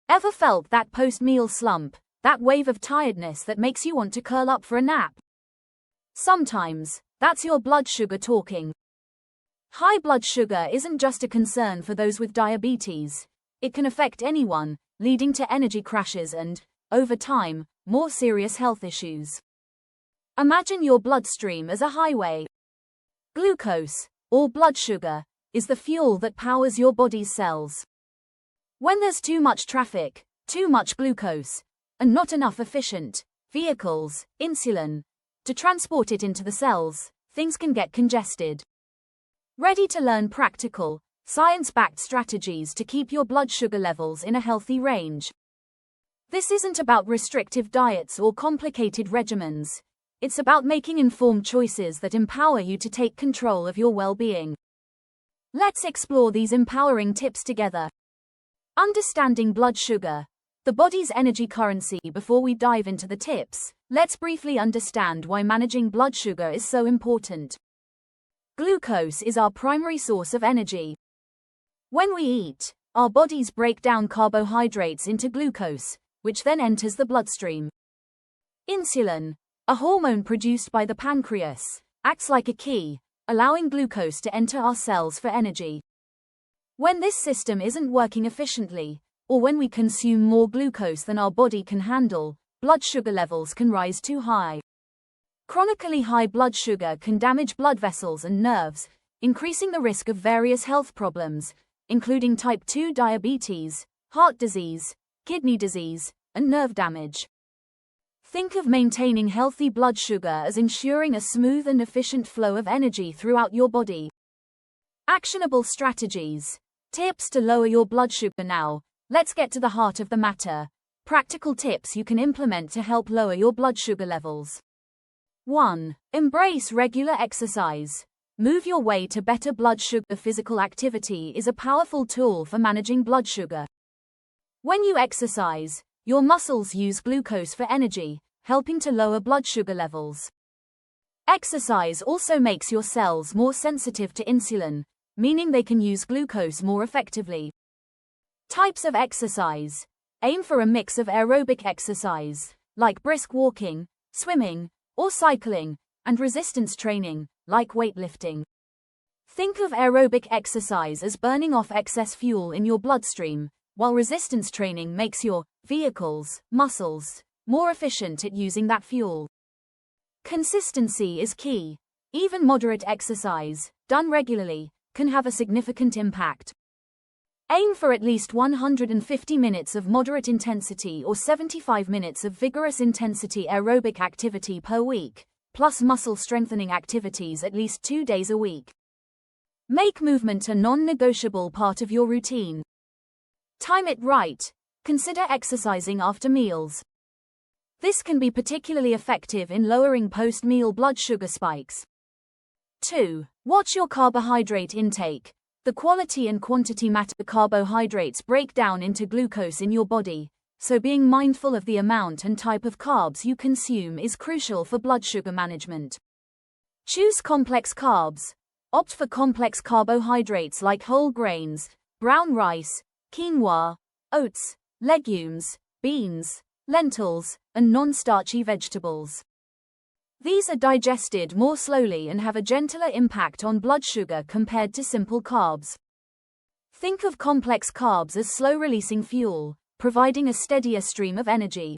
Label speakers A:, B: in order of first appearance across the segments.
A: Ever felt that post-meal slump, that wave of tiredness that makes you want to curl up for a nap? Sometimes, that's your blood sugar talking. High blood sugar isn't just a concern for those with diabetes. It can affect anyone, leading to energy crashes and, over time, more serious health issues. Imagine your bloodstream as a highway. Glucose, or blood sugar, is the fuel that powers your body's cells. When there's too much traffic, too much glucose, and not enough efficient vehicles, insulin, to transport it into the cells, things can get congested. Ready to learn practical, science-backed strategies to keep your blood sugar levels in a healthy range? This isn't about restrictive diets or complicated regimens. It's about making informed choices that empower you to take control of your well-being. Let's explore these empowering tips together. Understanding blood sugar, the body's energy currency. Before we dive into the tips, let's briefly understand why managing blood sugar is so important. Glucose is our primary source of energy. When we eat, our bodies break down carbohydrates into glucose, which then enters the bloodstream. Insulin, a hormone produced by the pancreas, acts like a key, allowing glucose to enter our cells for energy. When this system isn't working efficiently, or when we consume more glucose than our body can handle, blood sugar levels can rise too high. Chronically high blood sugar can damage blood vessels and nerves, increasing the risk of various health problems, including type 2 diabetes, heart disease, kidney disease, and nerve damage. Think of maintaining healthy blood sugar as ensuring a smooth and efficient flow of energy throughout your body. Actionable strategies. Tips to lower your blood sugar. Now, let's get to the heart of the matter. Practical tips you can implement to help lower your blood sugar levels. 1. Embrace regular exercise. Move your way to better blood sugar. Physical activity is a powerful tool for managing blood sugar. When you exercise, your muscles use glucose for energy, helping to lower blood sugar levels. Exercise also makes your cells more sensitive to insulin, meaning they can use glucose more effectively. Types of exercise. Aim for a mix of aerobic exercise, like brisk walking, swimming, or cycling, and resistance training, like weightlifting. Think of aerobic exercise as burning off excess fuel in your bloodstream, while resistance training makes your vehicles, muscles, more efficient at using that fuel. Consistency is key. Even moderate exercise, done regularly, can have a significant impact. Aim for at least 150 minutes of moderate intensity or 75 minutes of vigorous intensity aerobic activity per week, plus muscle strengthening activities at least 2 days a week. Make movement a non-negotiable part of your routine. Time it right. Consider exercising after meals. This can be particularly effective in lowering post-meal blood sugar spikes. 2. Watch your carbohydrate intake. The quality and quantity matter. Carbohydrates break down into glucose in your body, so being mindful of the amount and type of carbs you consume is crucial for blood sugar management. Choose complex carbs. Opt for complex carbohydrates like whole grains, brown rice, quinoa, oats, legumes, beans, lentils, and non-starchy vegetables. These are digested more slowly and have a gentler impact on blood sugar compared to simple carbs. Think of complex carbs as slow-releasing fuel, providing a steadier stream of energy.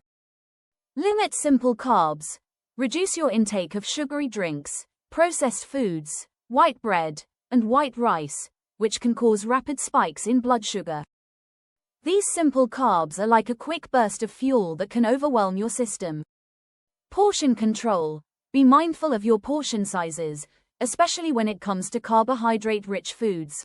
A: Limit simple carbs. Reduce your intake of sugary drinks, processed foods, white bread, and white rice, which can cause rapid spikes in blood sugar. These simple carbs are like a quick burst of fuel that can overwhelm your system. Portion control. Be mindful of your portion sizes, especially when it comes to carbohydrate-rich foods.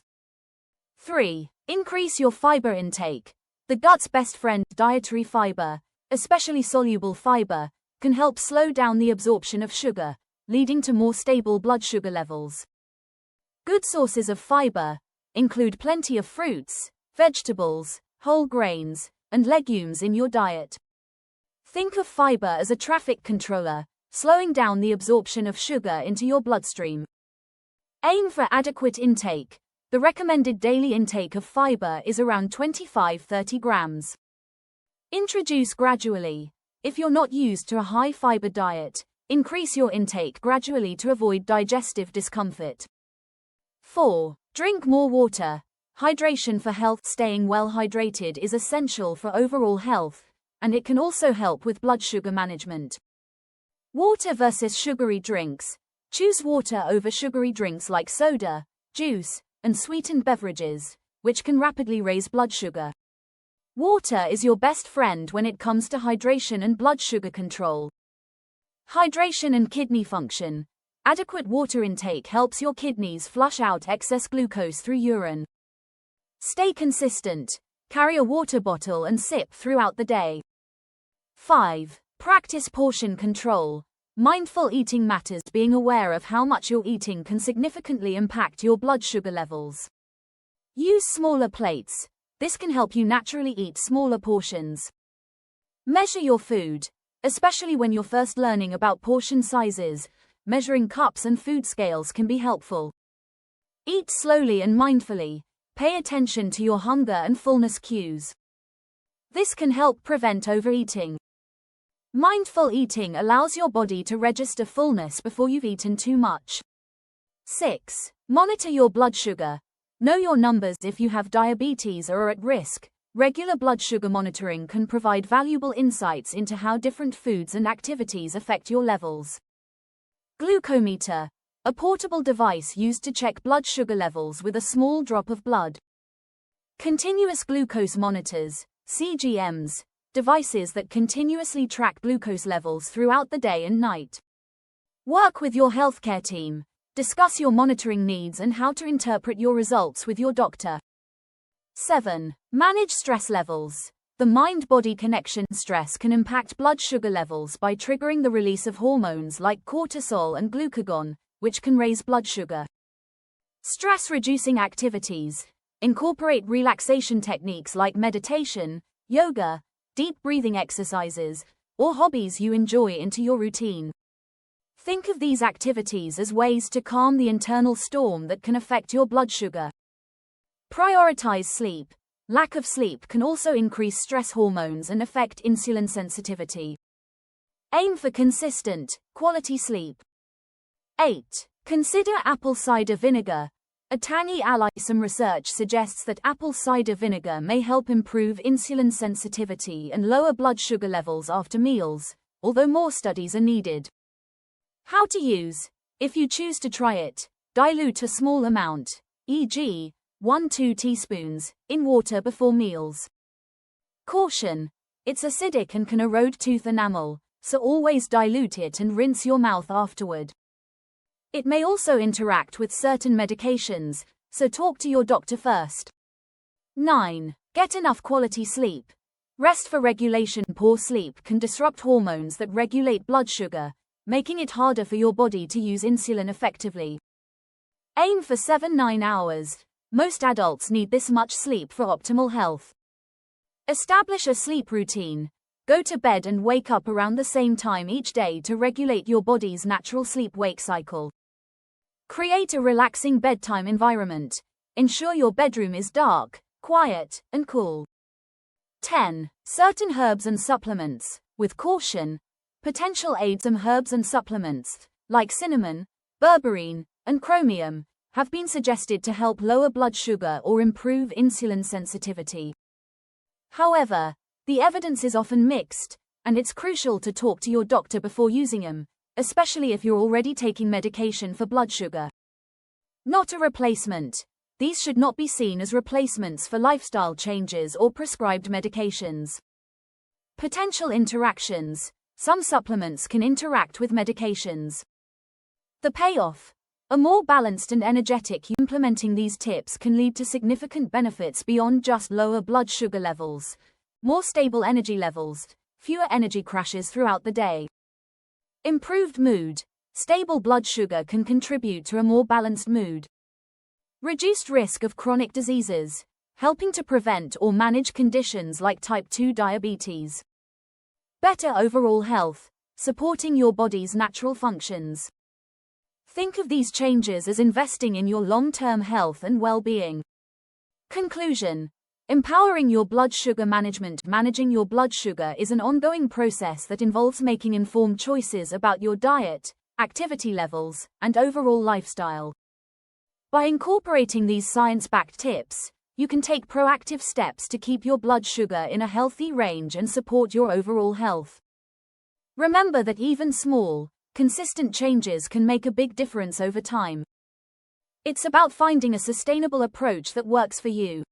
A: 3. Increase your fiber intake. The gut's best friend, dietary fiber, especially soluble fiber, can help slow down the absorption of sugar, leading to more stable blood sugar levels. Good sources of fiber include plenty of fruits, vegetables, whole grains, and legumes in your diet. Think of fiber as a traffic controller, slowing down the absorption of sugar into your bloodstream. Aim for adequate intake. The recommended daily intake of fiber is around 25-30 grams. Introduce gradually. If you're not used to a high-fiber diet, increase your intake gradually to avoid digestive discomfort. 4. Drink more water. Hydration for health. Staying well hydrated is essential for overall health, and it can also help with blood sugar management. Water versus sugary drinks. Choose water over sugary drinks like soda, juice, and sweetened beverages, which can rapidly raise blood sugar. Water is your best friend when it comes to hydration and blood sugar control. Hydration and kidney function. Adequate water intake helps your kidneys flush out excess glucose through urine. Stay consistent. Carry a water bottle and sip throughout the day. 5. Practice portion control. Mindful eating matters. Being aware of how much you're eating can significantly impact your blood sugar levels. Use smaller plates. This can help you naturally eat smaller portions. Measure your food. Especially when you're first learning about portion sizes, measuring cups and food scales can be helpful. Eat slowly and mindfully. Pay attention to your hunger and fullness cues. This can help prevent overeating. Mindful eating allows your body to register fullness before you've eaten too much. 6. Monitor your blood sugar. Know your numbers if you have diabetes or are at risk. Regular blood sugar monitoring can provide valuable insights into how different foods and activities affect your levels. Glucometer. A portable device used to check blood sugar levels with a small drop of blood. Continuous glucose monitors, CGMs. Devices that continuously track glucose levels throughout the day and night. Work with your healthcare team. Discuss your monitoring needs and how to interpret your results with your doctor. 7. Manage stress levels. The mind-body connection. Stress can impact blood sugar levels by triggering the release of hormones like cortisol and glucagon, which can raise blood sugar. Stress-reducing activities. Incorporate relaxation techniques like meditation, yoga, deep breathing exercises, or hobbies you enjoy into your routine. Think of these activities as ways to calm the internal storm that can affect your blood sugar. Prioritize sleep. Lack of sleep can also increase stress hormones and affect insulin sensitivity. Aim for consistent, quality sleep. 8. Consider apple cider vinegar. A tangy ally. Some research suggests that apple cider vinegar may help improve insulin sensitivity and lower blood sugar levels after meals, although more studies are needed. How to use. If you choose to try it, dilute a small amount, e.g., 1–2 teaspoons, in water before meals. Caution. It's acidic and can erode tooth enamel, so always dilute it and rinse your mouth afterward. It may also interact with certain medications, so talk to your doctor first. 9. Get enough quality sleep. Rest for regulation. Poor sleep can disrupt hormones that regulate blood sugar, making it harder for your body to use insulin effectively. Aim for 7–9 hours. Most adults need this much sleep for optimal health. Establish a sleep routine. Go to bed and wake up around the same time each day to regulate your body's natural sleep-wake cycle. Create a relaxing bedtime environment. Ensure your bedroom is dark, quiet, and cool. 10. Certain herbs and supplements. With caution. Potential aids. Some herbs and supplements, like cinnamon, berberine, and chromium, have been suggested to help lower blood sugar or improve insulin sensitivity. However, the evidence is often mixed, and it's crucial to talk to your doctor before using them, especially if you're already taking medication for blood sugar. Not a replacement. These should not be seen as replacements for lifestyle changes or prescribed medications. Potential interactions. Some supplements can interact with medications. The payoff. A more balanced and energetic. Implementing these tips can lead to significant benefits beyond just lower blood sugar levels, more stable energy levels, fewer energy crashes throughout the day. Improved mood. Stable blood sugar can contribute to a more balanced mood. Reduced risk of chronic diseases, helping to prevent or manage conditions like type 2 diabetes. Better overall health, supporting your body's natural functions. Think of these changes as investing in your long-term health and well-being. Conclusion. Empowering your blood sugar management. Managing your blood sugar is an ongoing process that involves making informed choices about your diet, activity levels, and overall lifestyle. By incorporating these science-backed tips, you can take proactive steps to keep your blood sugar in a healthy range and support your overall health. Remember that even small, consistent changes can make a big difference over time. It's about finding a sustainable approach that works for you.